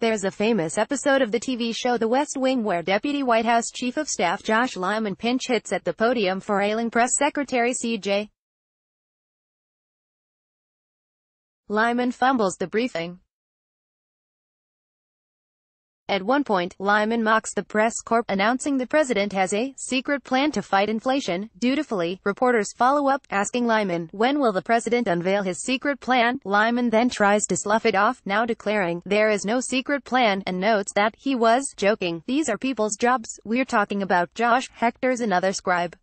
There's a famous episode of the TV show The West Wing where Deputy White House Chief of Staff Josh Lyman pinch hits at the podium for ailing Press Secretary C.J. Lyman fumbles the briefing. At one point, Lyman mocks the press corps, announcing the president has a secret plan to fight inflation. Dutifully, reporters follow up, asking Lyman, when will the president unveil his secret plan? Lyman then tries to slough it off, now declaring, there is no secret plan, and notes that he was joking. These are people's jobs. We're talking about Josh, Hector's another scribe.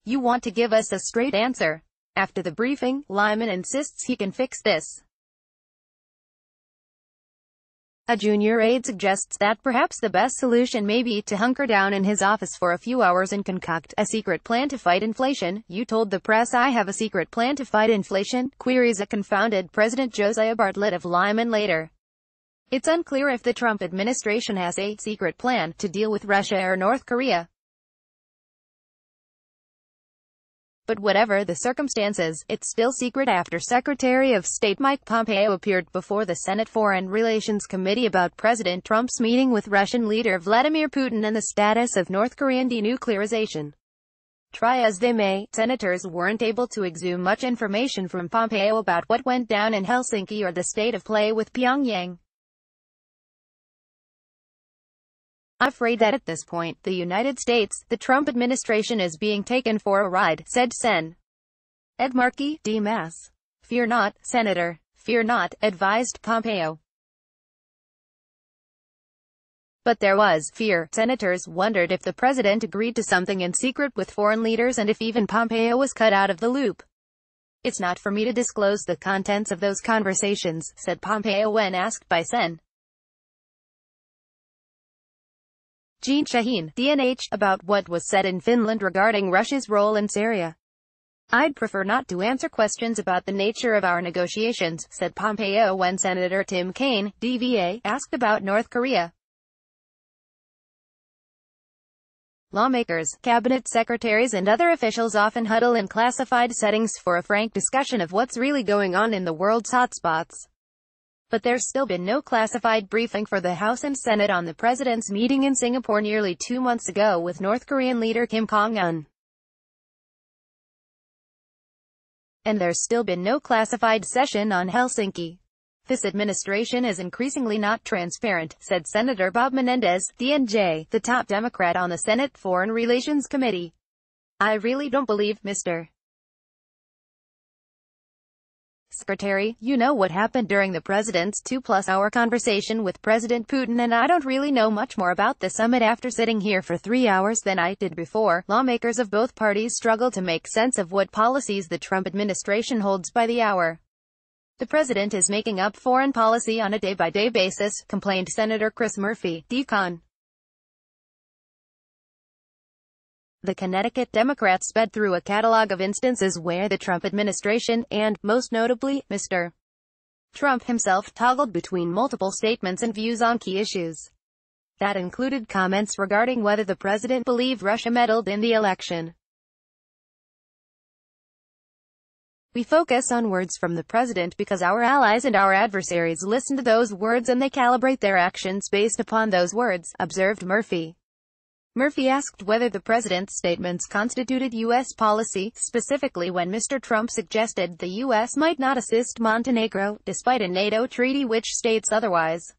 You want to give us a straight answer. After the briefing, Lyman insists he can fix this. A junior aide suggests that perhaps the best solution may be to hunker down in his office for a few hours and concoct a secret plan to fight inflation. You told the press I have a secret plan to fight inflation? Queries a confounded President Josiah Bartlett of Lyman later. It's unclear if the Trump administration has a secret plan to deal with Russia or North Korea. But whatever the circumstances, it's still secret. After Secretary of State Mike Pompeo appeared before the Senate Foreign Relations Committee about President Trump's meeting with Russian leader Vladimir Putin and the status of North Korean denuclearization. Try as they may, senators weren't able to exhume much information from Pompeo about what went down in Helsinki or the state of play with Pyongyang. I'm afraid that at this point, the United States, the Trump administration is being taken for a ride, said Sen. Ed Markey, D-Mass. Fear not, Senator. Fear not, advised Pompeo. But there was fear. Senators wondered if the president agreed to something in secret with foreign leaders and if even Pompeo was cut out of the loop. It's not for me to disclose the contents of those conversations, said Pompeo when asked by Sen. Jean Shaheen, DNH, about what was said in Finland regarding Russia's role in Syria. I'd prefer not to answer questions about the nature of our negotiations, said Pompeo when Senator Tim Kaine, DVA, asked about North Korea. Lawmakers, cabinet secretaries and other officials often huddle in classified settings for a frank discussion of what's really going on in the world's hotspots. But there's still been no classified briefing for the House and Senate on the president's meeting in Singapore nearly 2 months ago with North Korean leader Kim Jong-un. And there's still been no classified session on Helsinki. This administration is increasingly not transparent, said Senator Bob Menendez, DNJ, the top Democrat on the Senate Foreign Relations Committee. I really don't believe, Mr. Secretary, you know what happened during the president's 2-plus-hour conversation with President Putin, and I don't really know much more about the summit after sitting here for 3 hours than I did before. Lawmakers of both parties struggle to make sense of what policies the Trump administration holds by the hour. The president is making up foreign policy on a day-by-day basis, complained Senator Chris Murphy, Decon. The Connecticut Democrat sped through a catalog of instances where the Trump administration, and, most notably, Mr. Trump himself, toggled between multiple statements and views on key issues. That included comments regarding whether the president believed Russia meddled in the election. We focus on words from the president because our allies and our adversaries listen to those words and they calibrate their actions based upon those words, observed Murphy. Murphy asked whether the president's statements constituted U.S. policy, specifically when Mr. Trump suggested the U.S. might not assist Montenegro, despite a NATO treaty which states otherwise.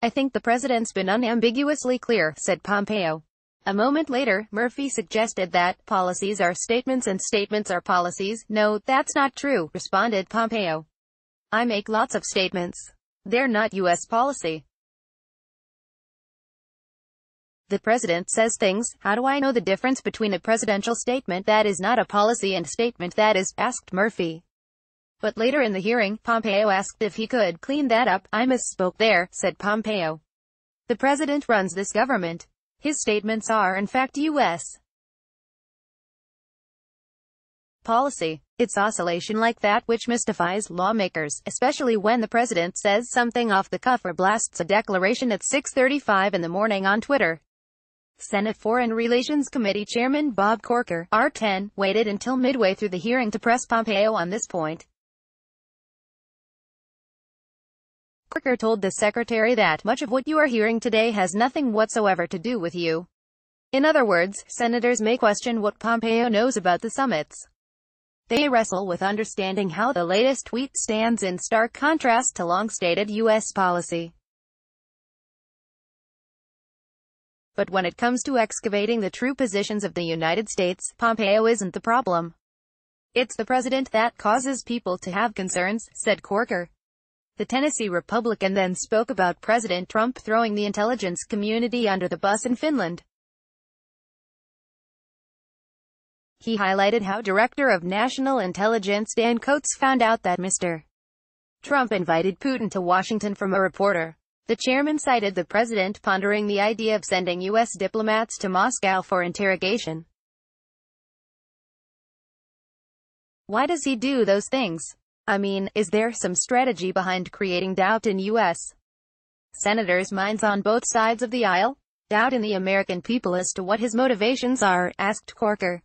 I think the president's been unambiguously clear, said Pompeo. A moment later, Murphy suggested that policies are statements and statements are policies. No, that's not true, responded Pompeo. I make lots of statements. They're not U.S. policy. The president says things. How do I know the difference between a presidential statement that is not a policy and a statement that is, asked Murphy. But later in the hearing, Pompeo asked if he could clean that up. I misspoke there, said Pompeo. The president runs this government. His statements are in fact U.S. policy. It's oscillation like that which mystifies lawmakers, especially when the president says something off the cuff or blasts a declaration at 6:35 in the morning on Twitter. Senate Foreign Relations Committee Chairman Bob Corker, R10, waited until midway through the hearing to press Pompeo on this point. Corker told the secretary that much of what you are hearing today has nothing whatsoever to do with you. In other words, senators may question what Pompeo knows about the summits. They wrestle with understanding how the latest tweet stands in stark contrast to long-stated U.S. policy. But when it comes to excavating the true positions of the United States, Pompeo isn't the problem. It's the president that causes people to have concerns, said Corker. The Tennessee Republican then spoke about President Trump throwing the intelligence community under the bus in Finland. He highlighted how Director of National Intelligence Dan Coates found out that Mr. Trump invited Putin to Washington from a reporter. The chairman cited the president pondering the idea of sending U.S. diplomats to Moscow for interrogation. Why does he do those things? I mean, is there some strategy behind creating doubt in U.S. senators' minds on both sides of the aisle? Doubt in the American people as to what his motivations are, asked Corker.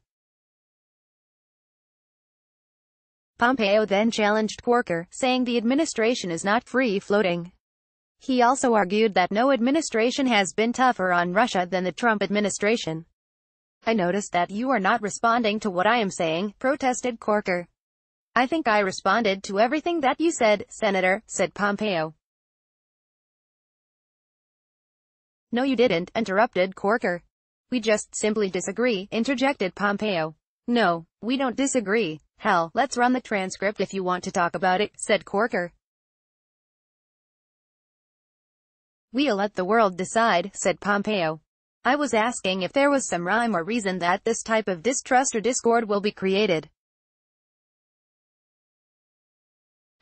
Pompeo then challenged Corker, saying the administration is not free-floating. He also argued that no administration has been tougher on Russia than the Trump administration. I noticed that you are not responding to what I am saying, protested Corker. I think I responded to everything that you said, Senator, said Pompeo. No you didn't, interrupted Corker. We just simply disagree, interjected Pompeo. No, we don't disagree. Hell, let's run the transcript if you want to talk about it, said Corker. We'll let the world decide, said Pompeo. I was asking if there was some rhyme or reason that this type of distrust or discord will be created.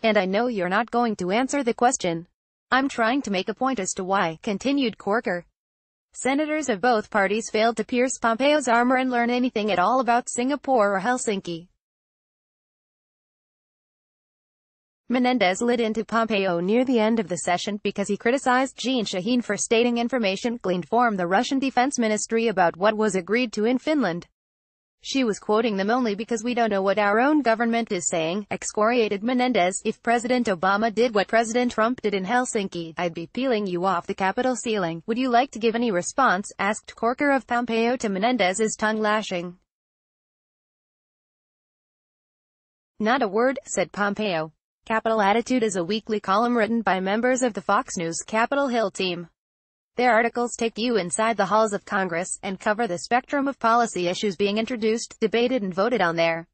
And I know you're not going to answer the question. I'm trying to make a point as to why, continued Corker. Senators of both parties failed to pierce Pompeo's armor and learn anything at all about Singapore or Helsinki. Menendez lit into Pompeo near the end of the session because he criticized Jeanne Shaheen for stating information gleaned from the Russian Defense Ministry about what was agreed to in Finland. She was quoting them only because we don't know what our own government is saying, excoriated Menendez. If President Obama did what President Trump did in Helsinki, I'd be peeling you off the Capitol ceiling. Would you like to give any response? Asked Corker of Pompeo to Menendez's tongue lashing. Not a word, said Pompeo. Capitol Attitude is a weekly column written by members of the Fox News Capitol Hill team. Their articles take you inside the halls of Congress, and cover the spectrum of policy issues being introduced, debated and voted on there.